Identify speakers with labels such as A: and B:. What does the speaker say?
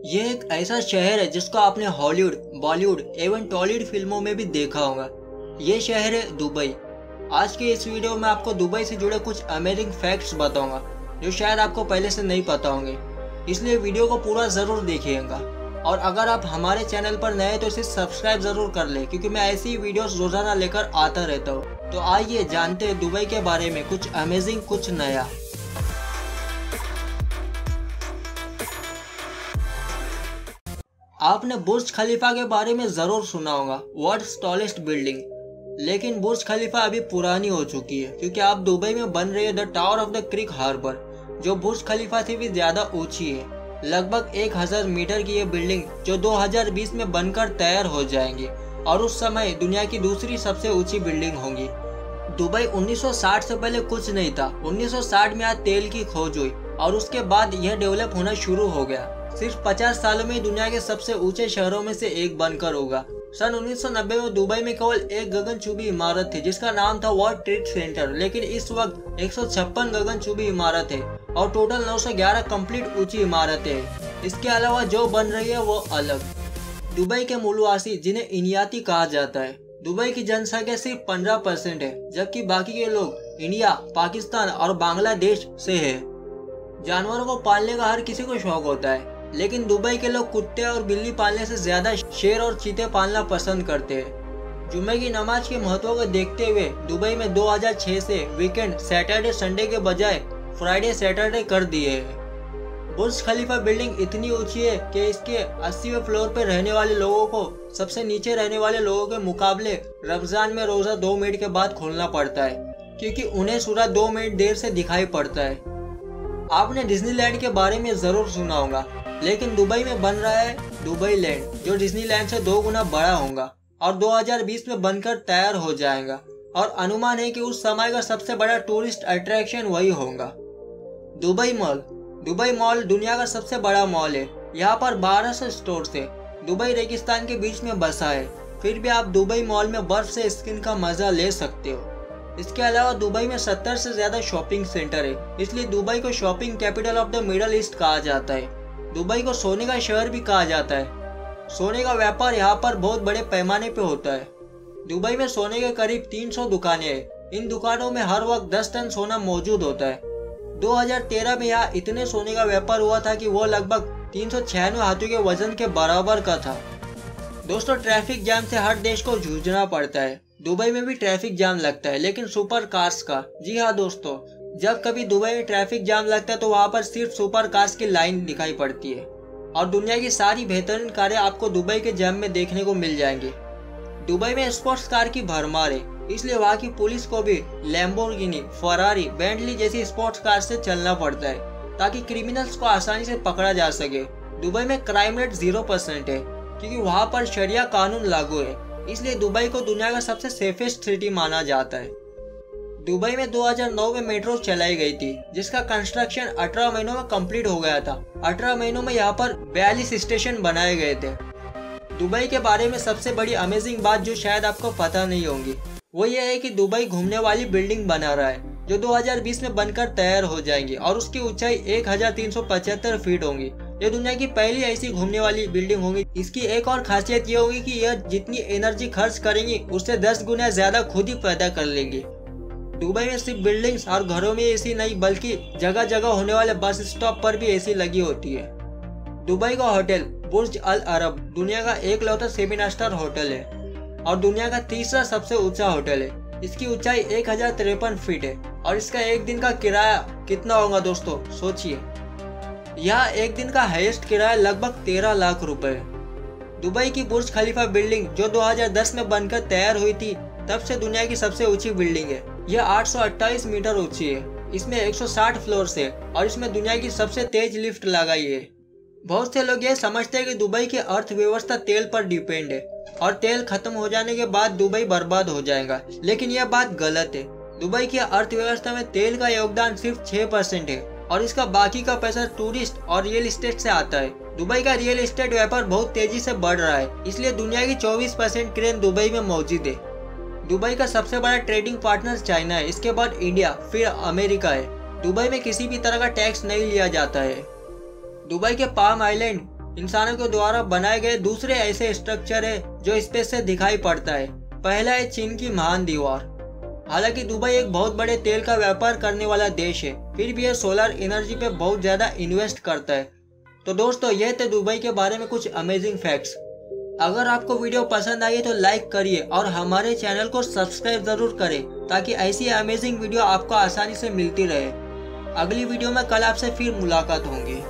A: ये एक ऐसा शहर है जिसको आपने हॉलीवुड, बॉलीवुड एवं टॉलीवुड फिल्मों में भी देखा होगा। ये शहर है दुबई। आज के इस वीडियो में आपको दुबई से जुड़े कुछ अमेजिंग फैक्ट्स बताऊंगा जो शायद आपको पहले से नहीं पता होंगे, इसलिए वीडियो को पूरा जरूर देखिएगा। और अगर आप हमारे चैनल पर नए तो इसे सब्सक्राइब जरूर कर ले, क्योंकि मैं ऐसी वीडियोस रोजाना लेकर आता रहता हूँ। तो आइए जानते हैं दुबई के बारे में कुछ अमेजिंग, कुछ नया। आपने बुर्ज खलीफा के बारे में जरूर सुना होगा, वर्ल्ड्स टॉलेस्ट बिल्डिंग। लेकिन बुर्ज खलीफा अभी पुरानी हो चुकी है, क्योंकि अब दुबई में बन रही है the tower of the creek harbour, जो बुर्ज खलीफा से भी ज्यादा ऊंची है। लगभग 1000 मीटर की ये बिल्डिंग जो 2020 में बनकर तैयार हो जाएंगी और उस समय दुनिया की दूसरी सबसे ऊंची बिल्डिंग होगी। दुबई 1960 से पहले कुछ नहीं था। 1960 में यहाँ तेल की खोज हुई और उसके बाद यह डेवलप होना शुरू हो गया। सिर्फ 50 सालों में दुनिया के सबसे ऊंचे शहरों में से एक बनकर होगा। सन 1990 में दुबई में केवल एक गगनचुंबी इमारत थी जिसका नाम था वर्ल्ड ट्रेड सेंटर, लेकिन इस वक्त 156 गगनचुंबी इमारत है और टोटल 911 कंप्लीट ऊंची इमारतें हैं। इसके अलावा जो बन रही है वो अलग। दुबई के मूलवासी जिन्हें इनियाती कहा जाता है, दुबई की जनसंख्या सिर्फ 15% है, जबकि बाकी के लोग इंडिया, पाकिस्तान और बांग्लादेश से है। जानवरों को पालने का हर किसी को शौक होता है, लेकिन दुबई के लोग कुत्ते और बिल्ली पालने से ज्यादा शेर और चीते पालना पसंद करते हैं। जुम्मे की नमाज के महत्व को देखते हुए दुबई में 2006 से वीकेंड सैटरडे संडे के बजाय फ्राइडे सैटरडे कर दिए हैं। बुर्ज खलीफा बिल्डिंग इतनी ऊंची है कि इसके 80वें फ्लोर पर रहने वाले लोगों को सबसे नीचे रहने वाले लोगों के मुकाबले रमजान में रोजा 2 मिनट के बाद खोलना पड़ता है, क्योंकि उन्हें सूरज 2 मिनट देर से दिखाई पड़ता है। आपने डिज्नीलैंड के बारे में जरूर सुना होगा, लेकिन दुबई में बन रहा है दुबई लैंड, जो डिज्नीलैंड से 2 गुना बड़ा होगा और 2020 में बनकर तैयार हो जाएगा। और अनुमान है कि उस समय का सबसे बड़ा टूरिस्ट अट्रैक्शन वही होगा। Dubai mall. दुबई मॉल दुनिया का सबसे बड़ा मॉल है। यहाँ पर 1200 स्टोर है। दुबई रेगिस्तान के बीच में बसा है, फिर भी आप दुबई मॉल में बर्फ से स्किन का मजा ले सकते हो। इसके अलावा दुबई में 70 से ज्यादा शॉपिंग सेंटर है, इसलिए दुबई को shopping capital of the middle east कहा जाता है। दुबई को सोने का शहर भी कहा जाता है। सोने का व्यापार यहाँ पर बहुत बड़े पैमाने पे होता है। दुबई में सोने के करीब 300 दुकानें हैं। इन दुकानों में हर वक्त 10 टन सोना मौजूद होता है। 2013 में यहाँ इतने सोने का व्यापार हुआ था कि वो लगभग 396 हाथियों के वजन के बराबर का था। दोस्तों, ट्रैफिक जाम से हर देश को जूझना पड़ता है। दुबई में भी ट्रैफिक जाम लगता है, लेकिन सुपर कार्स का। जी हाँ दोस्तों, जब कभी दुबई में ट्रैफिक जाम लगता है तो वहाँ पर सिर्फ सुपर कार्स की लाइन दिखाई पड़ती है और दुनिया की सारी बेहतरीन कारें आपको दुबई के जाम में देखने को मिल जाएंगी। दुबई में स्पोर्ट्स कार की भरमार है, इसलिए वहाँ की पुलिस को भी लैम्बोर्गिनी, फरारी, बेंटली जैसी स्पोर्ट्स कार से चलना पड़ता है ताकि क्रिमिनल्स को आसानी से पकड़ा जा सके। दुबई में क्राइम रेट 0% है, क्योंकि वहाँ पर शरिया कानून लागू है, इसलिए दुबई को दुनिया का सबसे सेफेस्ट सिटी माना जाता है। दुबई में 2009 में मेट्रो चलाई गई थी, जिसका कंस्ट्रक्शन 18 महीनों में कंप्लीट हो गया था। 18 महीनों में यहाँ पर 42 स्टेशन बनाए गए थे। दुबई के बारे में सबसे बड़ी अमेजिंग बात जो शायद आपको पता नहीं होगी, वो ये है कि दुबई घूमने वाली बिल्डिंग बना रहा है, जो 2020 में बनकर तैयार हो जाएंगी और उसकी ऊंचाई 1375 फीट होगी। ये दुनिया की पहली ऐसी घूमने वाली बिल्डिंग होगी। इसकी एक और खासियत ये होगी कि यह जितनी एनर्जी खर्च करेंगी उससे 10 गुना ज्यादा खुद ही पैदा कर लेंगी। दुबई में सिर्फ बिल्डिंग्स और घरों में एसी नहीं, बल्कि जगह जगह होने वाले बस स्टॉप पर भी एसी लगी होती है। दुबई का होटल बुर्ज अल अरब दुनिया का एकलौता 7 स्टार होटल है और दुनिया का तीसरा सबसे ऊंचा होटल है। इसकी ऊंचाई 1053 फीट है और इसका एक दिन का किराया कितना होगा दोस्तों, सोचिए। यहाँ एक दिन का हाईएस्ट किराया लगभग 13 लाख रुपए है। दुबई की बुर्ज खलीफा बिल्डिंग जो 2010 में बनकर तैयार हुई थी, तब से दुनिया की सबसे ऊंची बिल्डिंग है। यह 828 मीटर ऊंची है। इसमें 160 फ्लोर है और इसमें दुनिया की सबसे तेज लिफ्ट लगाई है। बहुत से लोग ये समझते हैं कि दुबई की अर्थव्यवस्था तेल पर डिपेंड है और तेल खत्म हो जाने के बाद दुबई बर्बाद हो जाएगा, लेकिन यह बात गलत है। दुबई की अर्थव्यवस्था में तेल का योगदान सिर्फ 6% है और इसका बाकी का पैसा टूरिस्ट और रियल एस्टेट से आता है। दुबई का रियल एस्टेट व्यापार बहुत तेजी से बढ़ रहा है, इसलिए दुनिया की 24% क्रेन दुबई में मौजूद है। दुबई का सबसे बड़ा ट्रेडिंग पार्टनर चाइना है, इसके बाद इंडिया, फिर अमेरिका है। दुबई में किसी भी तरह का टैक्स नहीं लिया जाता है। दुबई के पाम आइलैंड इंसानों के द्वारा बनाए गए दूसरे ऐसे स्ट्रक्चर है जो स्पेस से दिखाई पड़ता है। पहला है चीन की महान दीवार। हालांकि दुबई एक बहुत बड़े तेल का व्यापार करने वाला देश है, फिर भी यह सोलर एनर्जी पे बहुत ज्यादा इन्वेस्ट करता है। तो दोस्तों ये थे दुबई के बारे में कुछ अमेजिंग फैक्ट्स। अगर आपको वीडियो पसंद आई तो लाइक करिए और हमारे चैनल को सब्सक्राइब जरूर करें ताकि ऐसी अमेजिंग वीडियो आपको आसानी से मिलती रहे। अगली वीडियो में कल आपसे फिर मुलाकात होंगी।